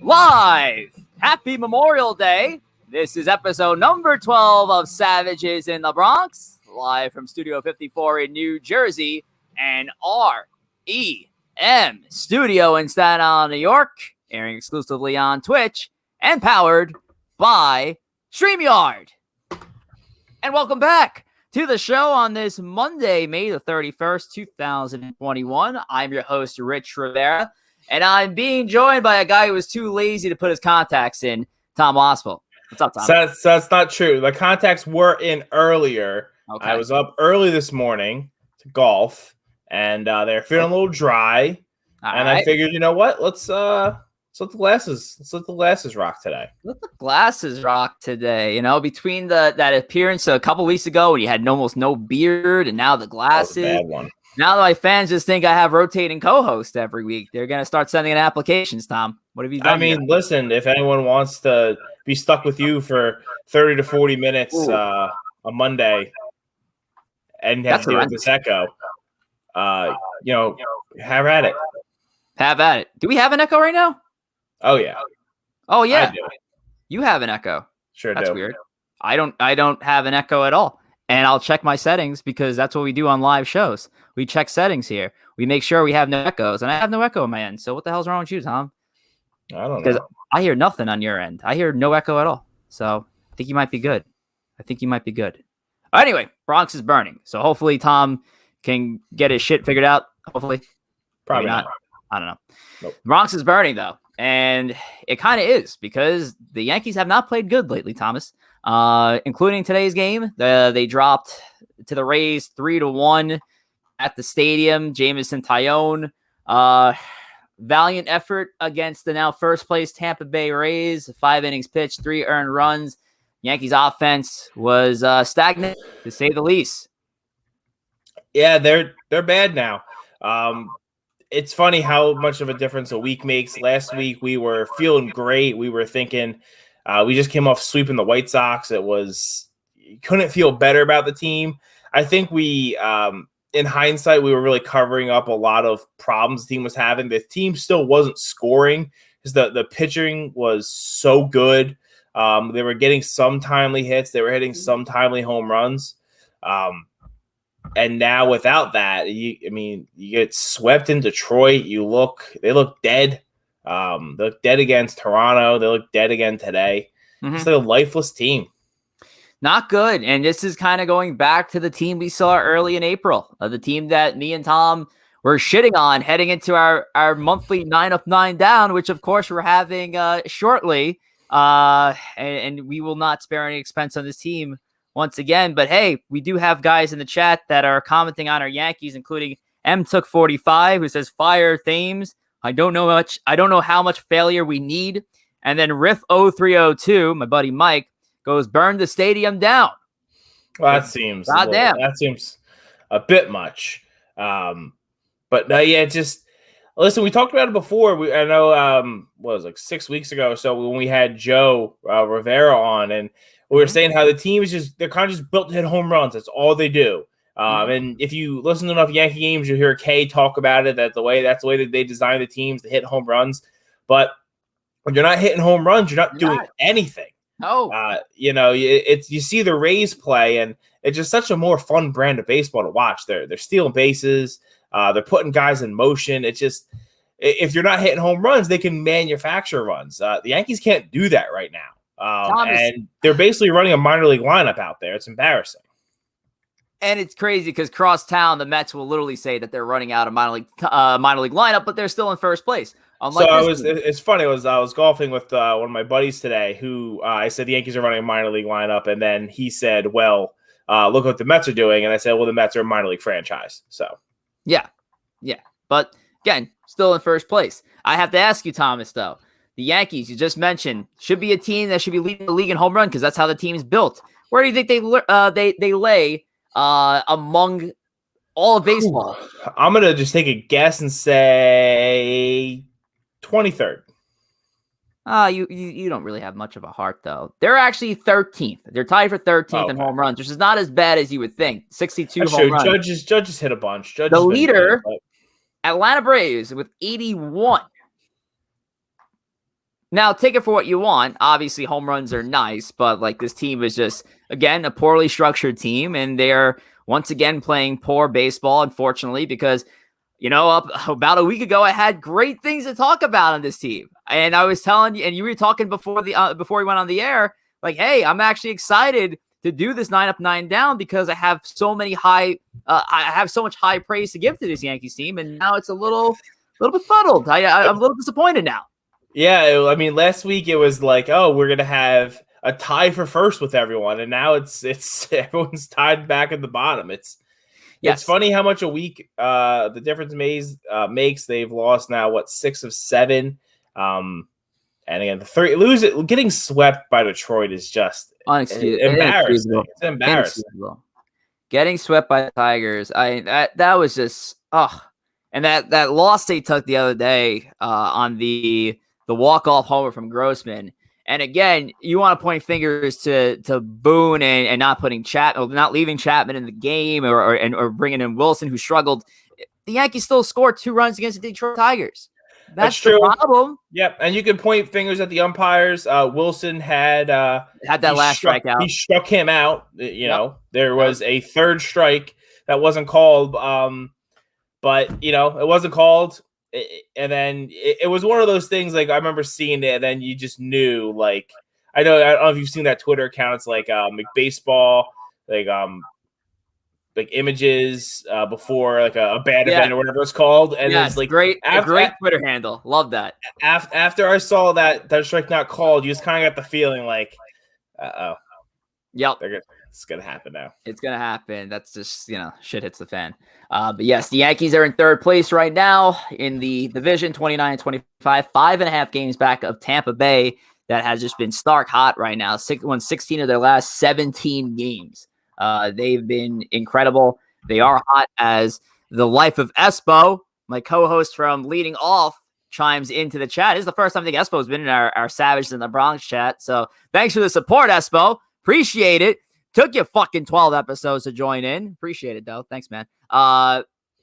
Live! Happy Memorial Day! This is episode number 12 of Savages in the Bronx, live from Studio 54 in New Jersey and REM Studio in Staten Island, New York, airing exclusively on Twitch and powered by StreamYard. And welcome back to the show on this Monday, May the 31st, 2021. I'm your host, Rich Rivera, and I'm being joined by a guy who was too lazy to put his contacts in, Tom Wospil. What's up, Tom? That's not true. The contacts were in earlier. Okay. I was up early this morning to golf, and they're feeling a little dry. I figured, you know what? Let's let the glasses rock today. Let the glasses rock today. You know, between that appearance a couple weeks ago when you had almost no beard, and now the glasses. That was a bad one. Now that my fans just think I have rotating co-hosts every week, they're gonna start sending in applications. Tom, what have you done? I mean, listen, if anyone wants to be stuck with you for 30 to 40 minutes a Monday and have to deal with this echo, have at it. Have at it. Do we have an echo right now? Oh yeah. Oh yeah. You have an echo. Sure do. That's weird. I don't have an echo at all. And I'll check my settings because that's what we do on live shows. We check settings here. We make sure we have no echoes, and I have no echo on my end. So what the hell's wrong with you, Tom? I don't know. Because I hear nothing on your end. I hear no echo at all. So I think you might be good. Anyway, Bronx is burning. So hopefully Tom can get his shit figured out. Hopefully. Probably not. I don't know. Nope. Bronx is burning, though. And it kind of is because the Yankees have not played good lately, Thomas. Including today's game. They dropped to the Rays 3-1 at the stadium. Jameson Tyone. Valiant effort against the now first place Tampa Bay Rays. 5 innings pitched, 3 earned runs. Yankees offense was stagnant, to say the least. Yeah, they're bad now. It's funny how much of a difference a week makes. Last week we were feeling great. We were thinking we just came off sweeping the White Sox. You couldn't feel better about the team. I think we, in hindsight, we were really covering up a lot of problems the team was having. The team still wasn't scoring because the pitching was so good. They were getting some timely hits. They were hitting some timely home runs. And now without that, you get swept in Detroit. They look dead. They look dead against Toronto. They look dead again today. It's like a lifeless team. Not good. And this is kind of going back to the team we saw early in April, the team that me and Tom were shitting on heading into our monthly 9 up, 9 down, which of course we're having shortly. And we will not spare any expense on this team once again. But hey, we do have guys in the chat that are commenting on our Yankees, including M Took45, who says fire Thames. I don't know how much failure we need. And then Riff0302, my buddy Mike, goes burn the stadium down. Well, that seems a bit much. But just listen, we talked about it before. I know what was it, like 6 weeks ago or so when we had Joe Rivera on, and we were saying how the team is they're kind of just built to hit home runs. That's all they do. And if you listen to enough Yankee games, you'll hear Kay talk about it. That's the way that they design the teams to hit home runs. But when you're not hitting home runs, you're not doing anything. No. You see the Rays play, and it's just such a more fun brand of baseball to watch. They're stealing bases. They're putting guys in motion. It's just if you're not hitting home runs, they can manufacture runs. The Yankees can't do that right now. And they're basically running a minor league lineup out there. It's embarrassing. And it's crazy because cross town, the Mets will literally say that they're running out of minor league lineup, but they're still in first place. It's funny. I was golfing with one of my buddies today who I said the Yankees are running a minor league lineup. And then he said, well, look what the Mets are doing. And I said, well, the Mets are a minor league franchise. So, yeah. But again, still in first place. I have to ask you, Thomas, though, the Yankees, you just mentioned, should be a team that should be leading the league in home run because that's how the team is built. Where do you think they lay among all of baseball? I'm going to just take a guess and say 23rd. You don't really have much of a heart, though. They're actually 13th. They're tied for 13th in home runs, which is not as bad as you would think. 62 home runs. Judges hit a bunch. The leader, Atlanta Braves, with 81. Now, take it for what you want. Obviously, home runs are nice, but like this team is just, again, a poorly structured team, and they're once again playing poor baseball, unfortunately, because, about a week ago, I had great things to talk about on this team. And I was telling you, and you were talking before we went on the air, like, hey, I'm actually excited to do this 9 up, 9 down because I have so much high praise to give to this Yankees team, and now it's a little befuddled. I'm a little disappointed now. Yeah, I mean, last week it was like, oh, we're gonna have a tie for first with everyone, and now it's everyone's tied back at the bottom. It's funny how much a week the difference makes. They've lost now 6 of 7, and again getting swept by Detroit is just embarrassing. It's embarrassing. Getting swept by the Tigers, that was just and that loss they took the other day on the walk-off homer from Grossman. And again, you want to point fingers to Boone and not leaving Chapman in the game or bringing in Wilson, who struggled. The Yankees still scored 2 runs against the Detroit Tigers. That's the problem. Yep, and you can point fingers at the umpires. Wilson had that last strikeout. He struck him out. There was a third strike that wasn't called, but it wasn't called. And then it was one of those things, like, I remember seeing it, and then you just knew, like, I don't know if you've seen that Twitter account. It's like baseball, like images before like a bad event or whatever it's called. And it's like great Twitter handle. Love that. After I saw that strike not called, you just kind of got the feeling like, yep, it's gonna happen now. It's gonna happen. That's just shit hits the fan. But yes, the Yankees are in third place right now in the division, 29-25, 5.5 games back of Tampa Bay, that has just been stark hot right now. Won 16 of their last 17 games. They've been incredible. They are hot as the life of Espo, my co-host from Leading Off, chimes into the chat. This is the first time I think Espo's been in our Savages in the Bronx chat. So thanks for the support, Espo. Appreciate it. Took you fucking 12 episodes to join in. Appreciate it, though. Thanks, man.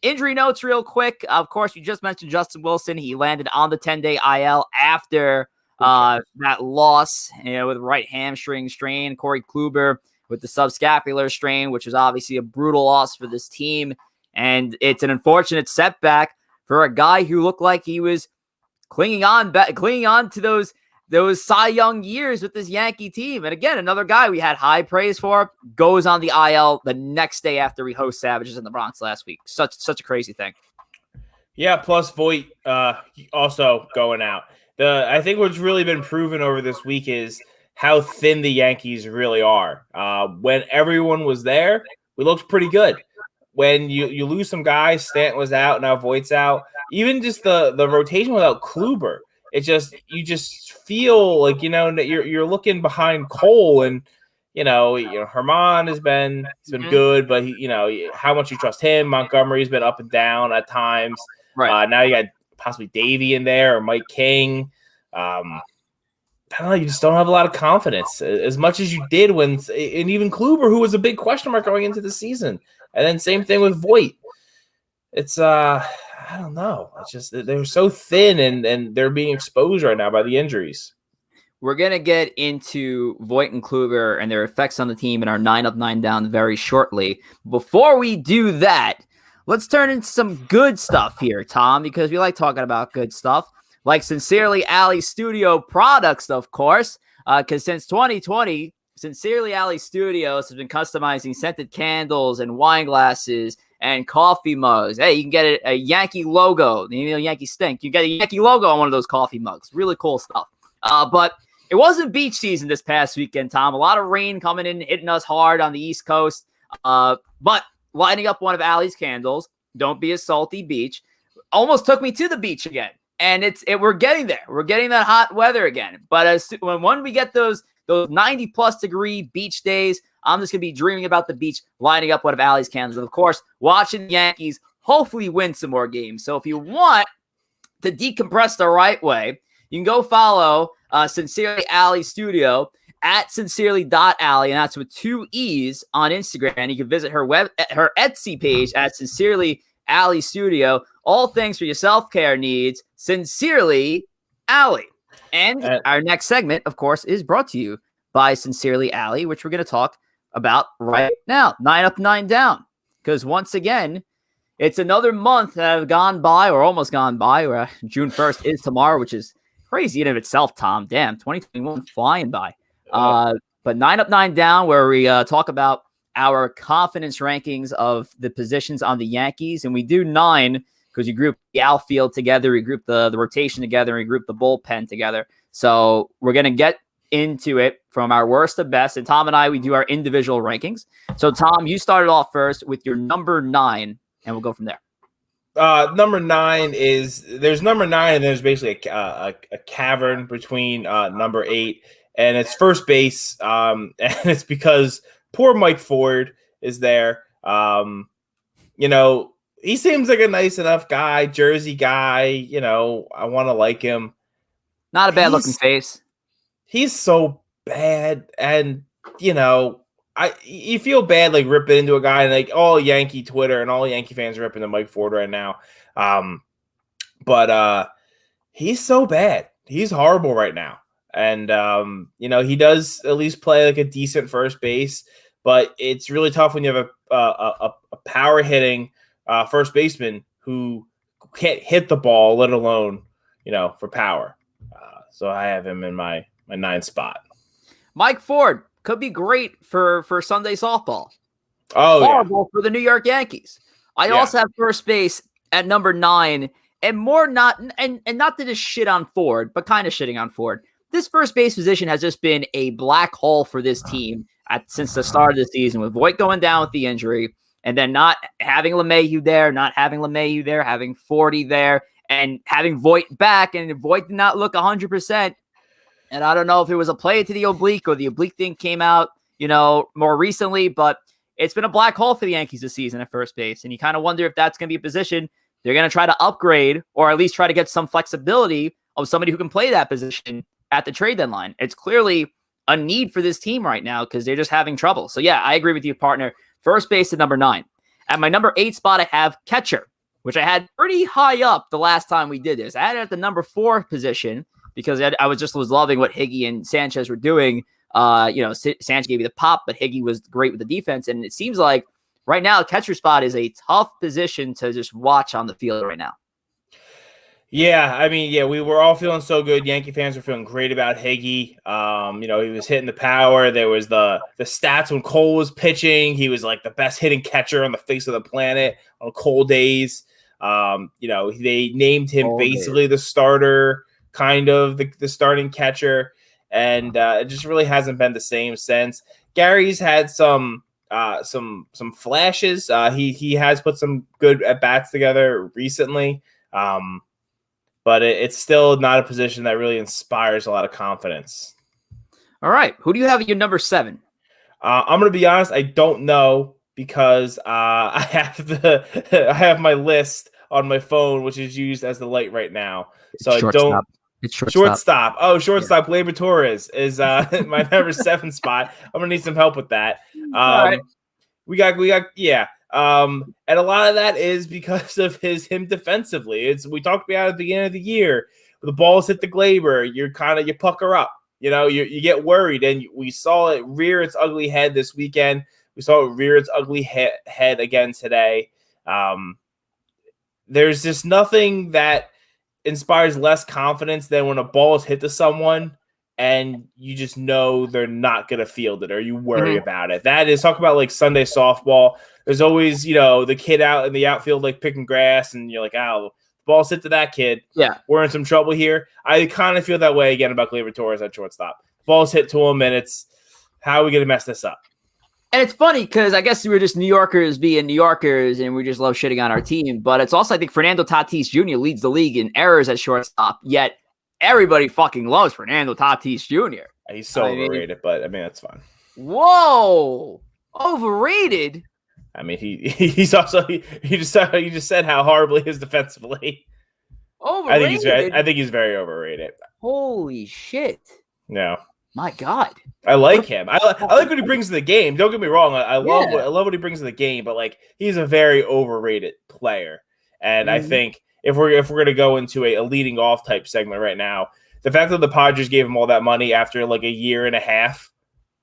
Injury notes real quick. Of course, you just mentioned Justin Wilson. He landed on the 10-day IL after that loss with right hamstring strain. Corey Kluber with the subscapular strain, which is obviously a brutal loss for this team. And it's an unfortunate setback for a guy who looked like he was clinging on to those Cy Young years with this Yankee team. And again, another guy we had high praise for goes on the IL the next day after we host Savages in the Bronx last week. Such a crazy thing. Yeah, plus Voit also going out. I think what's really been proven over this week is how thin the Yankees really are. When everyone was there, we looked pretty good. When you lose some guys, Stanton was out, now Voigt's out. Even just the rotation without Kluber, you just feel like that you're looking behind Cole, and Herman has been good, but how much you trust him. Montgomery's been up and down at times. Right. Now you got possibly Davey in there or Mike King. I don't know. You just don't have a lot of confidence as much as you did and even Kluber, who was a big question mark going into the season, and then same thing with Voit. It's I don't know. It's just they're so thin and they're being exposed right now by the injuries. We're going to get into Voit and Kluber and their effects on the team in our 9 up, 9 down very shortly. Before we do that, let's turn into some good stuff here, Tom, because we like talking about good stuff. Like Sincerely Ali Studio products, of course, because since 2020, Sincerely Ali Studios has been customizing scented candles and wine glasses and coffee mugs. Hey, you can get a Yankee logo. Yankee stink. You get a Yankee logo on one of those coffee mugs. Really cool stuff. But it wasn't beach season this past weekend, Tom. A lot of rain coming in, hitting us hard on the East Coast. But lighting up one of Allie's candles, Don't Be a Salty Beach, almost took me to the beach again. And we're getting there. We're getting that hot weather again. But when we get those 90-plus degree beach days, I'm just going to be dreaming about the beach, lining up one of Allie's candles. And, of course, watching the Yankees hopefully win some more games. So if you want to decompress the right way, you can go follow Sincerely Ali Studio at sincerely.ali, and that's with 2 E's on Instagram. And you can visit her Etsy page at Sincerely Ali Studio. All things for your self-care needs. Sincerely Ali. And our next segment, of course, is brought to you by Sincerely Allie, which we're going to talk about right now. 9 up, 9 down. Because once again, it's another month that have gone by or almost gone by. Where June 1st is tomorrow, which is crazy in of itself, Tom. Damn, 2021 flying by. But 9 up, 9 down, where we talk about our confidence rankings of the positions on the Yankees. And we do 9 because you group the outfield together, we group the rotation together, we group the bullpen together. So we're going to get into it from our worst to best. And Tom and I, we do our individual rankings. So, Tom, you started off first with your number 9, and we'll go from there. Number 9 is there's number 9, and there's basically a cavern between number 8, and it's first base. And it's because poor Mike Ford is there. He seems like a nice enough guy, Jersey guy. I want to like him. Not a bad looking face. He's so bad, and you feel bad like ripping into a guy, and like all Yankee Twitter and all Yankee fans are ripping into Mike Ford right now. But he's so bad. He's horrible right now, and he does at least play like a decent first base, but it's really tough when you have a power hitting first baseman who can't hit the ball, let alone for power. So I have him in my 9th spot. Mike Ford could be great for Sunday softball. Oh, horrible for the New York Yankees. I also have first base at number 9, and not to just shit on Ford, but kind of shitting on Ford. This first base position has just been a black hole for this team since the start of the season, with Voit going down with the injury, and then not having LeMahieu there, having Forty there, and having Voit back, and Voit did not look 100%. And I don't know if it was a play to the oblique or the oblique thing came out, more recently, but it's been a black hole for the Yankees this season at first base. And you kind of wonder if that's going to be a position they're going to try to upgrade, or at least try to get some flexibility of somebody who can play that position at the trade deadline. It's clearly a need for this team right now because they're just having trouble. So yeah, I agree with you, partner. First base at number 9. At my number 8 spot, I have catcher, which I had pretty high up the last time we did this. I had it at the number 4 position because I was loving what Higgy and Sanchez were doing. Sanchez gave you the pop, but Higgy was great with the defense. And it seems like right now, the catcher spot is a tough position to just watch on the field right now. Yeah, we were all feeling so good. Yankee fans were feeling great about Higgy. He was hitting the power. There was the stats when Cole was pitching. He was like the best hitting catcher on the face of the planet on cold days. They named him basically the starter, kind of the starting catcher, and it just really hasn't been the same since. Gary's had some flashes. He has put some good at bats together recently. But it's still not a position that really inspires a lot of confidence. All right. Who do you have at your number 7? I'm going to be honest. I don't know because I have my list on my phone, which is used as the light right now. So I don't. It's shortstop. Oh, shortstop. Yeah. Gleyber Torres is my number 7 spot. I'm going to need some help with that. All right. We got. And a lot of that is because of him defensively. We talked about at the beginning of the year, the balls hit the Gleyber, you pucker up, you get worried, and we saw it rear its ugly head this weekend. We saw it rear its ugly head again today. There's just nothing that inspires less confidence than when a ball is hit to someone and you just know they're not going to field it, or you worry about it. That is, talk about like Sunday softball. There's always, the kid out in the outfield, like picking grass, and you're like, oh, ball's hit to that kid. Yeah. We're in some trouble here. I kind of feel that way again about Gleyber Torres at shortstop. Ball's hit to him, and it's, how are we going to mess this up? And it's funny because I guess we're just New Yorkers being New Yorkers, and we just love shitting on our team. But it's also, I think, Fernando Tatis Jr. leads the league in errors at shortstop, yet everybody fucking loves Fernando Tatis Jr. He's so overrated, but that's fine. Whoa, overrated. He's also he just said how horribly he is defensively. Overrated. I think he's very overrated. Holy shit! No, my God, I like him. I like what he brings to the game. Don't get me wrong. I love what he brings to the game, but like, he's a very overrated player. And I think if we're gonna go into a leading off type segment right now, the fact that the Padres gave him all that money after like a year and a half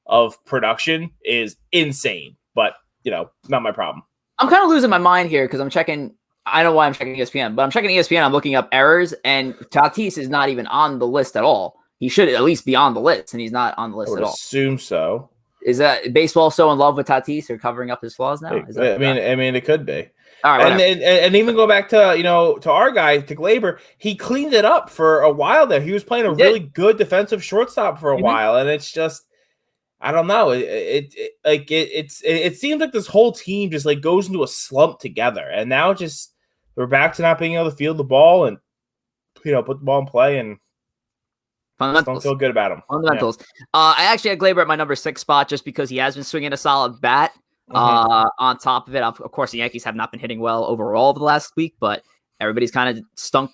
of production is insane. But, not my problem. I'm kind of losing my mind here because I'm checking. I don't know why I'm checking ESPN, but I'm checking ESPN. I'm looking up errors, and Tatis is not even on the list at all. He should at least be on the list, and he's not on the list at all. Assume so. Is that baseball so in love with Tatis or covering up his flaws now? I mean, it could be. All right, and even go back to to our guy, to Glaber, he cleaned it up for a while there. He was playing a really good defensive shortstop for a while, and it's just, I don't know. It seems like this whole team just like goes into a slump together, and now just we're back to not being able to field the ball and put the ball in play, and don't feel good about him. Fundamentals. Yeah. I actually had Glaber at my number 6 spot just because he has been swinging a solid bat. On top of it, of course, the Yankees have not been hitting well overall over the last week, but everybody's kind of stunk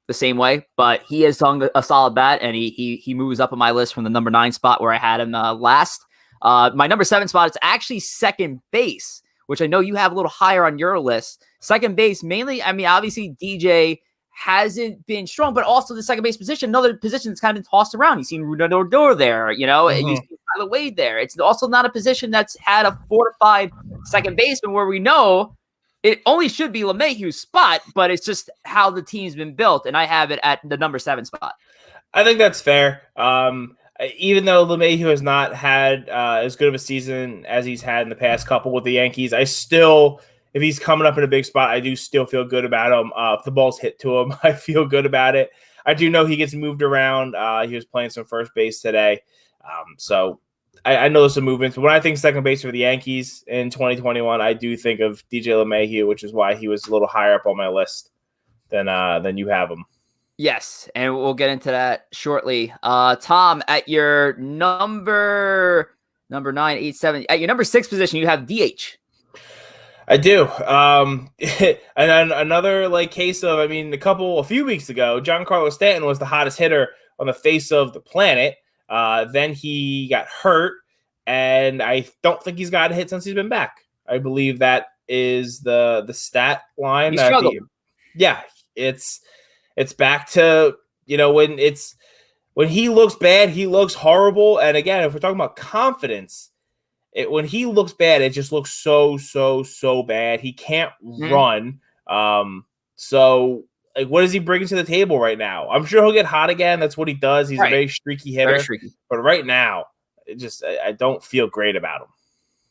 the same way. But he has sung a solid bat, and he moves up on my list from the number 9 spot where I had him last. My number 7 spot is actually second base, which I know you have a little higher on your list. Second base, mainly, I mean, obviously DJ hasn't been strong, but also the second base position, another position that's kind of been tossed around. You've seen Rudor there, you see Tyler Wade there. It's also not a position that's had a fortified second baseman where we know it only should be LeMahieu's spot, but it's just how the team's been built, and I have it at the number 7 spot. I think that's fair. Even though LeMahieu has not had as good of a season as he's had in the past couple with the Yankees, I still, if he's coming up in a big spot, I do still feel good about him. If the ball's hit to him, I feel good about it. I do know he gets moved around. He was playing some first base today. So I know there's some movements. But when I think second base for the Yankees in 2021, I do think of DJ LeMahieu, which is why he was a little higher up on my list than you have him. Yes, and we'll get into that shortly. Tom, at your number 9, 8, 7, at your number 6 position, you have DH. I do. And another case of, a few weeks ago, Giancarlo Stanton was the hottest hitter on the face of the planet. Then he got hurt, and I don't think he's got a hit since he's been back. I believe that is the stat line. He struggled. It's back to, when he looks bad, he looks horrible. And again, if we're talking about confidence, when he looks bad, it just looks so bad. He can't run. So what is he bringing to the table right now? I'm sure he'll get hot again. That's what he does. He's a very streaky hitter. Very streaky. But right now, I don't feel great about him.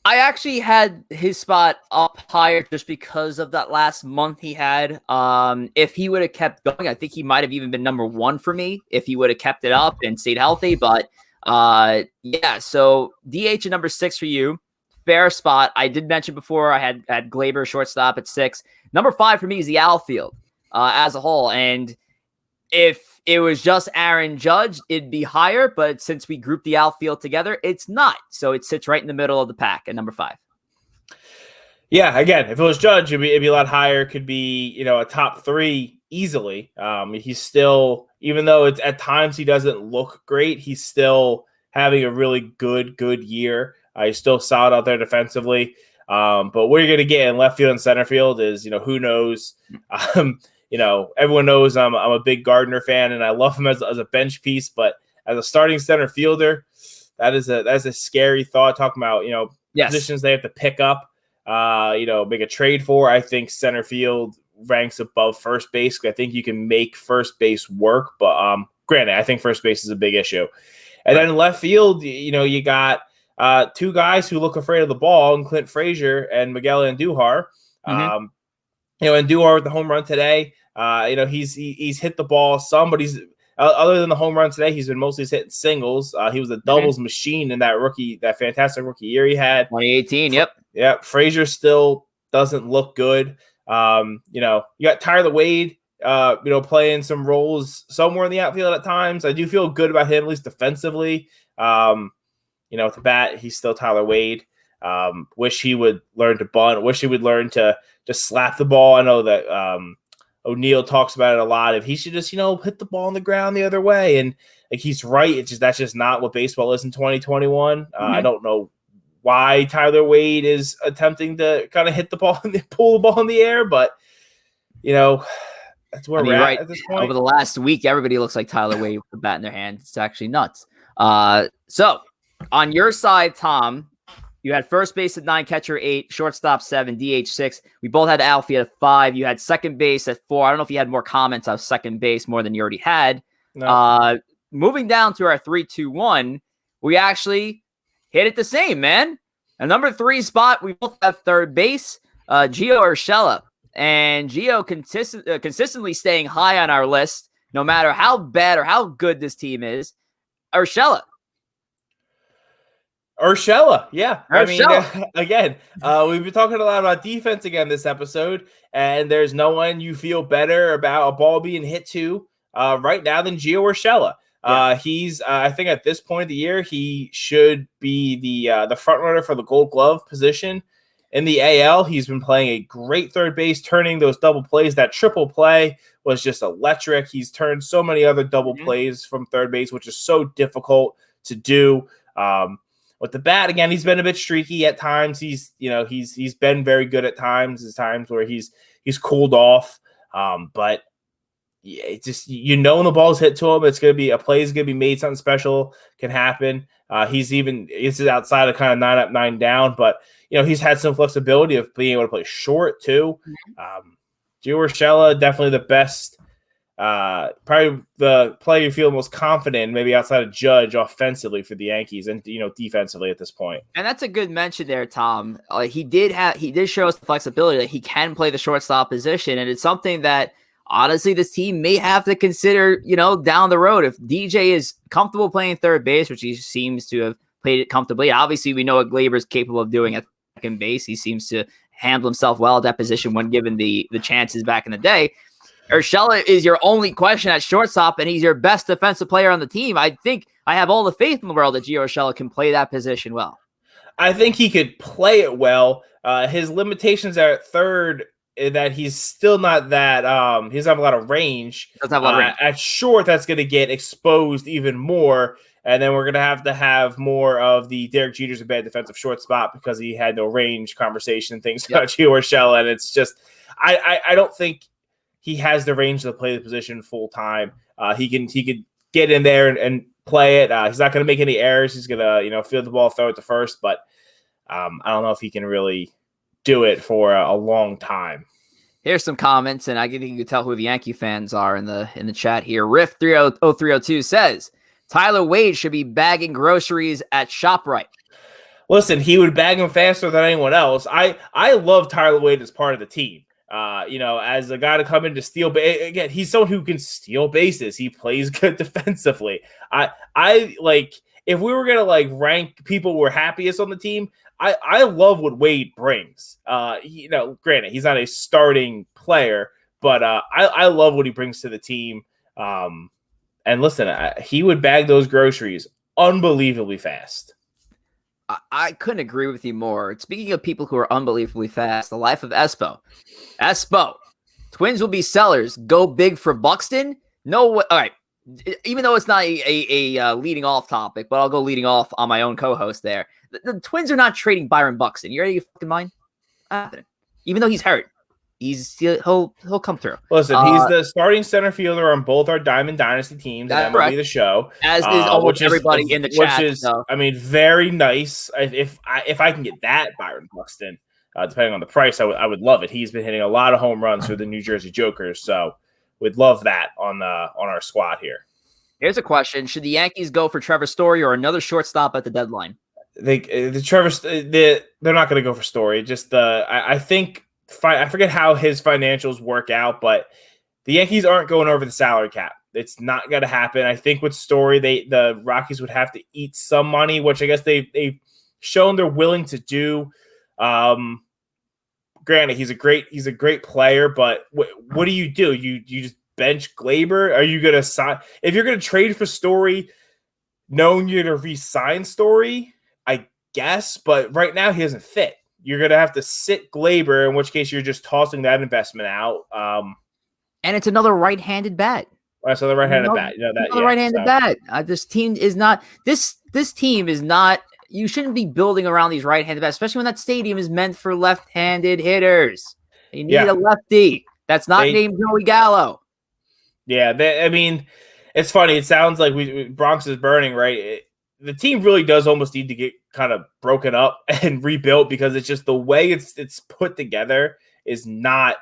I actually had his spot up higher just because of that last month he had. If he would have kept going, I think he might have even been number 1 for me if he would have kept it up and stayed healthy. But so DH at number 6 for you. Fair spot. I did mention before I had Glaber shortstop at 6. Number 5 for me is the outfield as a whole. And if it was just Aaron Judge, it'd be higher. But since we grouped the outfield together, it's not. So it sits right in the middle of the pack at number 5. Yeah, again, if it was Judge, it'd be a lot higher. Could be, a top 3 easily. He's still, even though it's at times he doesn't look great, he's still having a really good year. He's still solid out there defensively. But what you're going to get in left field and center field is, who knows? Everyone knows I'm a big Gardner fan, and I love him as a bench piece. But as a starting center fielder, that's a scary thought. Talking about positions they have to pick up, make a trade for. I think center field ranks above first base. I think you can make first base work, but granted, I think first base is a big issue. And then in left field, you got 2 guys who look afraid of the ball, and Clint Frazier and Miguel Andujar. Andujar with the home run today. He's hit the ball some, but he's other than the home run today, he's been mostly hitting singles. He was a doubles machine in that fantastic rookie year he had. 2018, yep. Yeah, Frazier still doesn't look good. You got Tyler Wade, playing some roles somewhere in the outfield at times. I do feel good about him, at least defensively. With the bat, he's still Tyler Wade. Wish he would learn to bunt. Wish he would learn to just slap the ball. I know that O'Neill talks about it a lot. If he should just, hit the ball on the ground the other way. And he's right. That's just not what baseball is in 2021. I don't know why Tyler Wade is attempting to kind of hit the ball and pull the ball in the air, but That's where we're at this point. Over the last week, everybody looks like Tyler Wade with the bat in their hand. It's actually nuts. So on your side, Tom, you had first base at 9, catcher 8, shortstop 7, DH 6. We both had Alfie at 5. You had second base at 4. I don't know if you had more comments on second base more than you already had. No. Moving down to our 3-2-1, we actually hit it the same, man. A number 3 spot, we both have third base, Gio Urshela. And Gio consistently staying high on our list, no matter how bad or how good this team is. Urshela, yeah. Urshela. I mean, again, we've been talking a lot about defense again this episode, and there's no one you feel better about a ball being hit to right now than Gio Urshela. Yeah. He's, I think at this point of the year, he should be the front runner for the Gold Glove position. In the AL, he's been playing a great third base, turning those double plays. That triple play was just electric. He's turned so many other double plays from third base, which is so difficult to do. With the bat, again, he's been a bit streaky at times. He's been very good at times. There's times where he's cooled off. But yeah, it's just, when the ball's hit to him, it's going to be a play is going to be made. Something special can happen. This is outside of kind of 9 up, 9 down, but he's had some flexibility of being able to play short too. Gio Urshela, definitely the best, probably the player you feel most confident, maybe outside of Judge, offensively for the Yankees and defensively at this point. And that's a good mention there, Tom. He did show us the flexibility that he can play the shortstop position, and it's something that honestly this team may have to consider, down the road. If DJ is comfortable playing third base, which he seems to have played it comfortably. Obviously, we know what Gleyber is capable of doing at second base. He seems to handle himself well at that position when given the chances back in the day. Urshela is your only question at shortstop, and he's your best defensive player on the team. I think I have all the faith in the world that Gio Urshela can play that position well. I think he could play it well. His limitations are at third, that he's still not that he doesn't have a lot of range. At short, that's going to get exposed even more, and then we're going to have more of the Derek Jeter's a bad defensive shortstop because he had no range conversation things about Gio Urshela, and it's just I don't think he has the range to play the position full time. He could get in there and play it. He's not going to make any errors. He's going to field the ball, throw it to first, but I don't know if he can really do it for a long time. Here's some comments, and I think you can tell who the Yankee fans are in the chat here. Riff 30302 says Tyler Wade should be bagging groceries at ShopRite. Listen, he would bag them faster than anyone else. I love Tyler Wade as part of the team. As a guy to come in to steal. Again, he's someone who can steal bases. He plays good defensively. I like, if we were gonna rank people we're happiest on the team, I love what Wade brings. Granted, he's not a starting player, but I love what he brings to the team. And listen, he would bag those groceries unbelievably fast. I couldn't agree with you more. Speaking of people who are unbelievably fast, the life of Espo. Twins will be sellers. Go big for Buxton? No way. All right. Even though it's not a leading off topic, but I'll go leading off on my own co-host there. The Twins are not trading Byron Buxton. You ready to fucking mind? Even though he's hurt, he'll come through. Listen, he's the starting center fielder on both our Diamond Dynasty teams. That will be the show, as is almost everybody in the chat. Which is, very nice. If I can get that Byron Buxton, depending on the price, I would love it. He's been hitting a lot of home runs for the New Jersey Jokers, so we'd love that on our squad here. Here's a question: should the Yankees go for Trevor Story or another shortstop at the deadline? They're not going to go for Story. Just I think I forget how his financials work out, but the Yankees aren't going over the salary cap. It's not going to happen. I think with Story, the Rockies would have to eat some money, which I guess they've shown they're willing to do. Granted, he's a great player, but what do? You just bench Gleyber? Are you going to sign? If you're going to trade for Story, knowing you're going to re-sign Story, I guess, but right now he doesn't fit. You're going to have to sit Gleyber, in which case you're just tossing that investment out. And it's another right-handed bat. So the right-handed bat. Right-handed bat. This team is not this team is not. You shouldn't be building around these right-handed bats, especially when that stadium is meant for left-handed hitters. You need a lefty that's not named Joey Gallo. Yeah, I mean, it's funny. It sounds like Bronx is burning, right? The team really does almost need to get kind of broken up and rebuilt because it's just the way it's put together is not.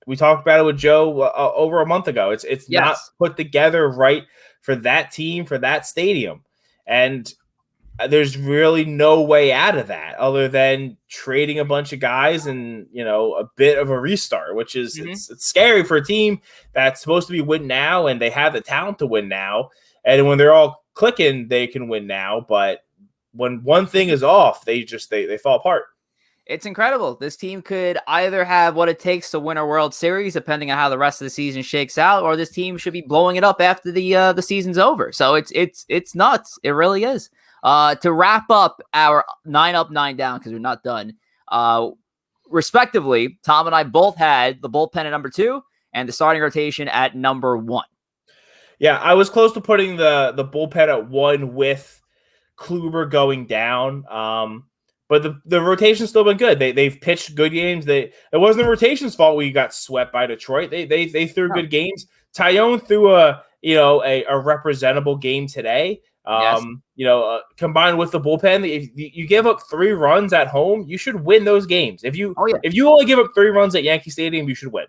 We talked about it with Joe over a month ago. It's not Yes. put together right for that team, for that stadium, and there's really no way out of that other than trading a bunch of guys and a bit of a restart, which is it's scary for a team that's supposed to be win now and they have the talent to win now, and when they're all clicking they can win now, but when one thing is off they fall apart. It's incredible. This team could either have what it takes to win a World Series, depending on how the rest of the season shakes out, or this team should be blowing it up after the season's over. So it's nuts. It really is. To wrap up our 9 up, 9 down, because we're not done. Respectively, Tom and I both had the bullpen at number 2 and the starting rotation at number 1. Yeah, I was close to putting the bullpen at 1 with Kluber going down. But the rotation's still been good. They've pitched good games. It wasn't the rotation's fault we got swept by Detroit. They threw good games. Tyone threw a representable game today. Yes. Combined with the bullpen, if you give up 3 runs at home, you should win those games. If you only give up 3 runs at Yankee Stadium, you should win.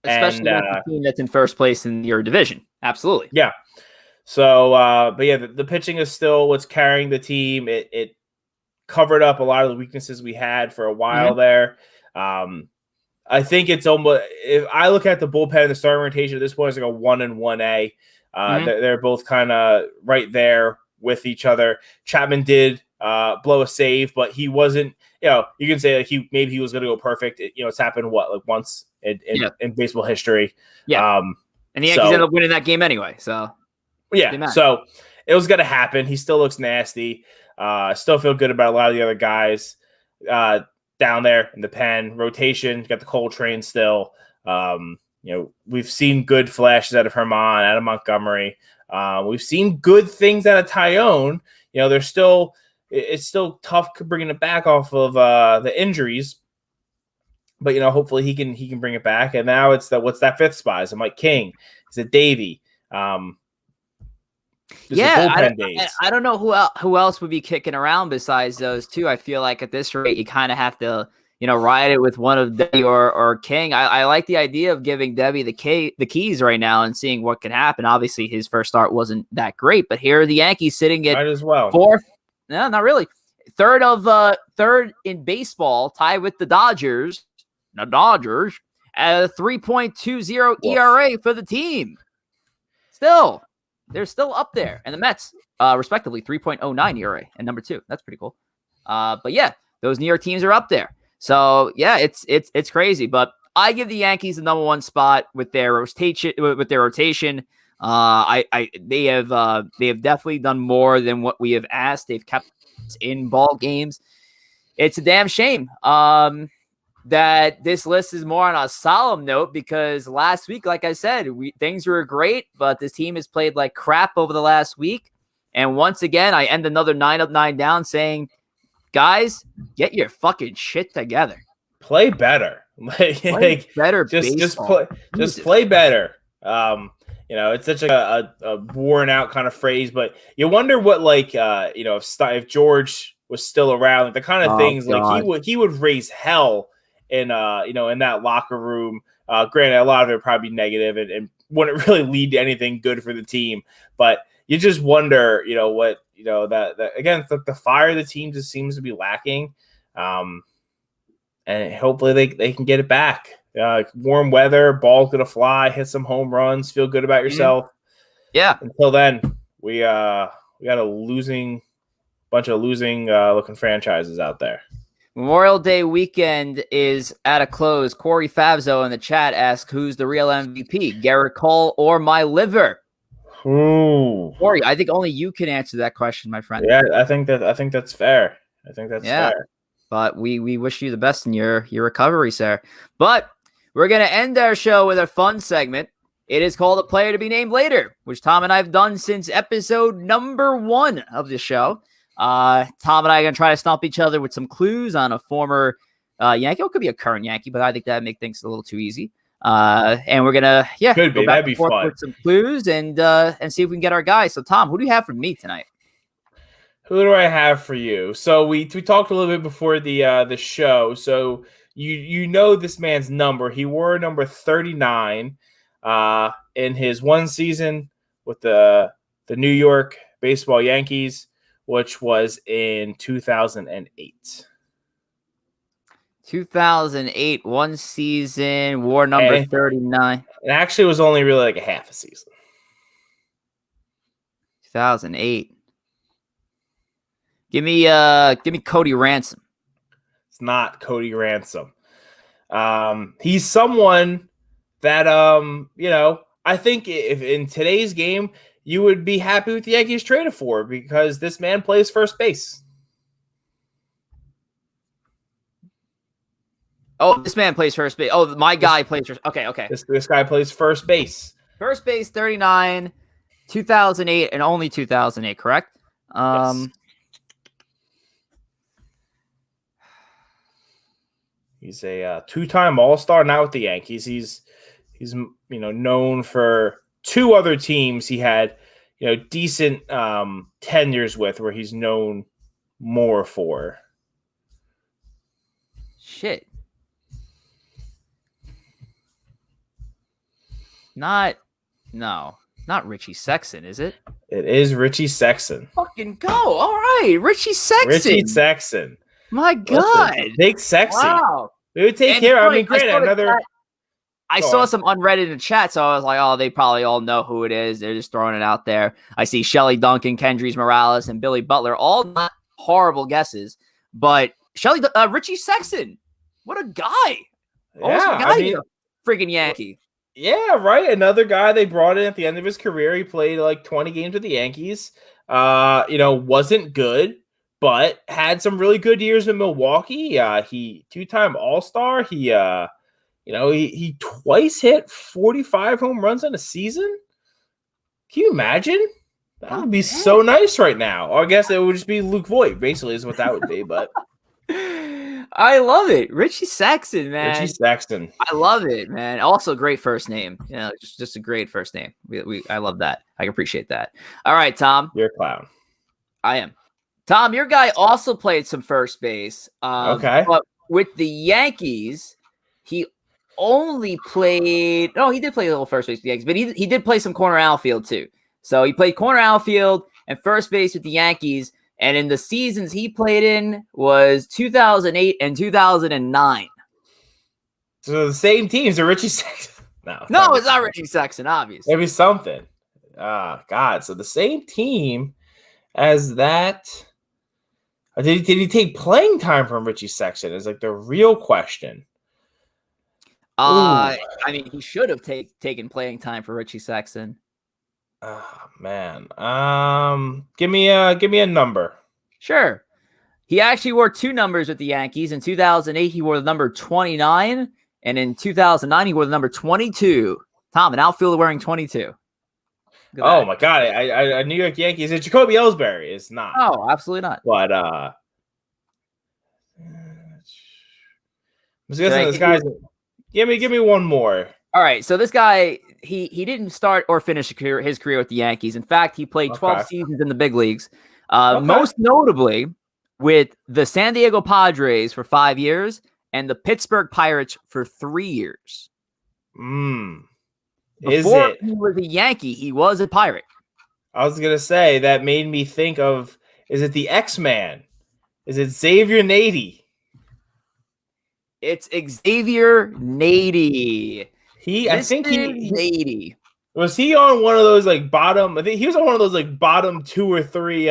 Especially against the team that's in first place in your division. Absolutely. Yeah. So, but yeah, the pitching is still what's carrying the team. It covered up a lot of the weaknesses we had for a while there. I think it's almost, if I look at the bullpen and the starting rotation at this point, it's like a 1 and 1A. They're both kind of right there with each other. Chapman did blow a save, but he wasn't, you can say like maybe he was going to go perfect. It's happened once in baseball history. Yeah. And the Yankees ended up winning that game anyway. So yeah, so it was going to happen. He still looks nasty. Still feel good about a lot of the other guys down there in the pen. Rotation, got the Coltrane still. We've seen good flashes out of Herman, out of Montgomery. We've seen good things out of Tyone. It's still tough bringing it back off of the injuries. But hopefully he can bring it back. And now it's what's that 5th spot? Is it Mike King? Is it Davey? I don't know who else would be kicking around besides those two. I feel like at this rate, you kind of have to, ride it with one of Debbie or King. I like the idea of giving Debbie the keys right now and seeing what can happen. Obviously, his first start wasn't that great, but here are the Yankees sitting at might as well. 4th. No, not really. Third in baseball, tied with the Dodgers. The Dodgers at a 3.20 ERA for the team. Still. They're still up there. And the Mets, respectively, 3.09 ERA and number 2. That's pretty cool. But yeah, those New York teams are up there. So yeah, it's crazy. But I give the Yankees the number 1 spot with their rotation. They have definitely done more than what we have asked. They've kept us in ball games. It's a damn shame. That this list is more on a solemn note because last week, like I said, things were great, but this team has played like crap over the last week. And once again, I end another 9 up, 9 down saying, guys, get your fucking shit together. Play better. Play better. Just play better. It's such a worn out kind of phrase, but you wonder what if George was still around, the kind of things God. Like he would raise hell in that locker room. Granted, a lot of it would probably be negative and wouldn't really lead to anything good for the team. But you just wonder, that again, the fire of the team just seems to be lacking. And hopefully they can get it back. Warm weather, ball's gonna fly, hit some home runs, feel good about yourself. Yeah. Until then, we got a bunch of losing looking franchises out there. Memorial Day weekend is at a close. Corey Favzo in the chat asks, who's the real MVP, Garrett Cole or my liver? Ooh. Corey, I think only you can answer that question, my friend. Yeah, I think that's fair. Fair. But we wish you the best in your recovery, sir. But we're going to end our show with a fun segment. It is called A Player to Be Named Later, which Tom and I have done since episode number 1 of the show. Tom and I are going to try to stump each other with some clues on a former Yankee. It could be a current Yankee, but I think that would make things a little too easy. And we're gonna Could go be. back That'd and be forth fun. with some clues and see if we can get our guys. So Tom, who do you have for me tonight? Who do I have for you? So we talked a little bit before the show. So you know this man's number. He wore number 39 in his one season with the New York Baseball Yankees, which was in 2008. 2008, one season, war number 39. It actually was only really like a half a season. 2008. Give me Cody Ransom. It's not Cody Ransom. He's someone that I think if in today's game you would be happy with the Yankees traded for because this man plays first base. Oh, this man plays first base. Oh, my guy plays first. Okay. This guy plays first base. First base 39, 2008, and only 2008, correct? Yes. He's a two-time All-Star, not with the Yankees. He's known for two other teams he had decent tenures with, where he's known more for. Shit. Not Richie Sexson, is it? It is Richie Sexson. Fucking go. All right, Richie Sexson. Richie Sexson. My God. Listen, big sexy. Wow. They would take care. I mean, granted, I saw some unread in the chat, so I was like, oh, they probably all know who it is. They're just throwing it out there. I see Shelly Duncan, Kendrys Morales, and Billy Butler, all not horrible guesses, but Richie Sexson, what a guy. A freaking Yankee. Yeah, right. Another guy they brought in at the end of his career. He played like 20 games with the Yankees. Wasn't good, but had some really good years in Milwaukee. He two-time All-Star. He twice hit 45 home runs in a season. Can you imagine? That would be so nice right now. Or I guess it would just be Luke Voigt, basically, is what that would be. But I love it. Richie Sexson, man. Richie Sexson. I love it, man. Also, great first name. Just a great first name. I love that. I appreciate that. All right, Tom. You're a clown. I am. Tom, your guy also played some first base. Okay. But with the Yankees, he only played. No, he did play a little first base with the Yankees, but he did play some corner outfield too. So he played corner outfield and first base with the Yankees. And in the seasons he played in was 2008 and 2009. So the same teams are Richie Sexson. No, it's not Richie Sexson, obviously. Maybe something. God. So the same team as that. Did he take playing time from Richie Sexson? Is like the real question. I mean, he should have taken playing time for Richie Sexson. Oh man. Give me a number. Sure. He actually wore two numbers with the Yankees. In 2008, he wore the number 29, and in 2009, he wore the number 22. Tom, an outfielder wearing 22. Oh my God! I New York Yankees. It's Jacoby Ellsbury. It's not. Oh, absolutely not. But I was guessing this guy's. Give me one more. All right, so this guy, he didn't start or finish his career with the Yankees. In fact, he played 12 seasons in the big leagues, most notably with the San Diego Padres for 5 years and the Pittsburgh Pirates for 3 years. Before he was a Yankee, he was a Pirate. I was going to say, that made me think of, is it the X-Man? Is it Xavier Nady? It's Xavier Nady. I think Nady. Was he on one of those like bottom? I think he was on one of those like bottom 2 or 3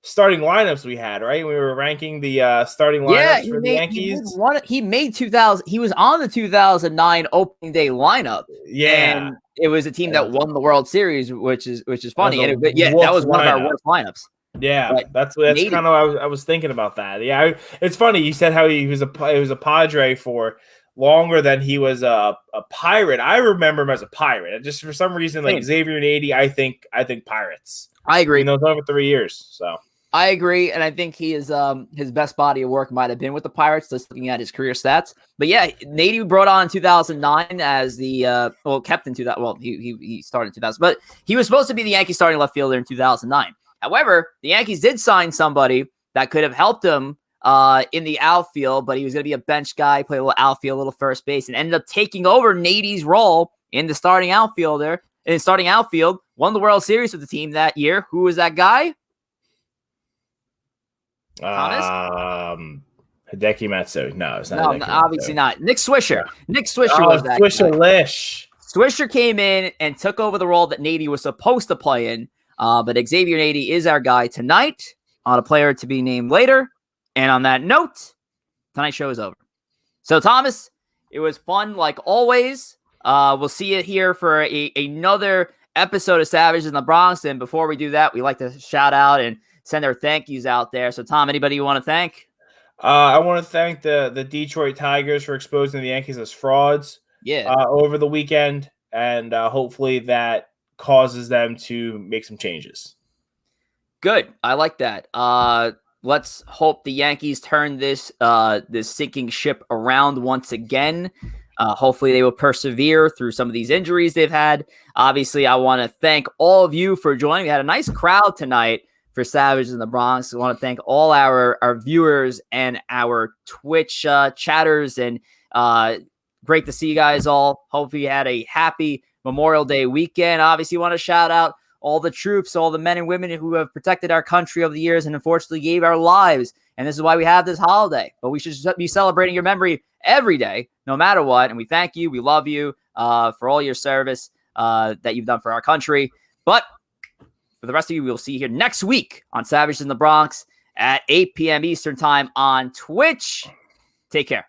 starting lineups we had, right? We were ranking the starting lineups for the Yankees. He made 2000. He was on the 2009 opening day lineup. Yeah, and it was a team that won the World Series, which is funny. And that was one of our worst lineups. Yeah, but that's kind of I was thinking about that. Yeah, it's funny you said how he was a Padre for longer than he was a Pirate. I remember him as a Pirate. Just for some reason, like Xavier Nady, I think Pirates. I agree. Those over 3 years. So I agree, and I think he is his best body of work might have been with the Pirates, just looking at his career stats. But yeah, Nady brought on in 2009 as the kept in 2000. Well, he started in 2000, but he was supposed to be the Yankees starting left fielder in 2009. However, the Yankees did sign somebody that could have helped him in the outfield, but he was going to be a bench guy, play a little outfield, a little first base, and ended up taking over Nady's role in the starting outfield, won the World Series with the team that year. Who was that guy? Thomas? Hideki Matsu. No, it's not. No, obviously not. Nick Swisher. Yeah. Nick Swisher was that Swisher-lish. Swisher came in and took over the role that Nady was supposed to play in. But Xavier Nady is our guy tonight on a player to be named later. And on that note, tonight's show is over. So, Thomas, it was fun like always. We'll see you here for another episode of Savages in the Bronx. And before we do that, we like to shout out and send our thank yous out there. So, Tom, anybody you want to thank? I want to thank the Detroit Tigers for exposing the Yankees as frauds over the weekend. And hopefully that causes them to make some changes. Good. I like that. Let's hope the Yankees turn this sinking ship around once again. Hopefully they will persevere through some of these injuries they've had. Obviously, I want to thank all of you for joining. We had a nice crowd tonight for Savages in the Bronx. I want to thank all our viewers and our Twitch chatters. And great to see you guys all. Hopefully you had a happy Memorial Day weekend. Obviously, want to shout out all the troops, all the men and women who have protected our country over the years and unfortunately gave our lives. And this is why we have this holiday. But we should be celebrating your memory every day, no matter what. And we thank you. We love you for all your service that you've done for our country. But for the rest of you, we'll see you here next week on Savages in the Bronx at 8 p.m. Eastern time on Twitch. Take care.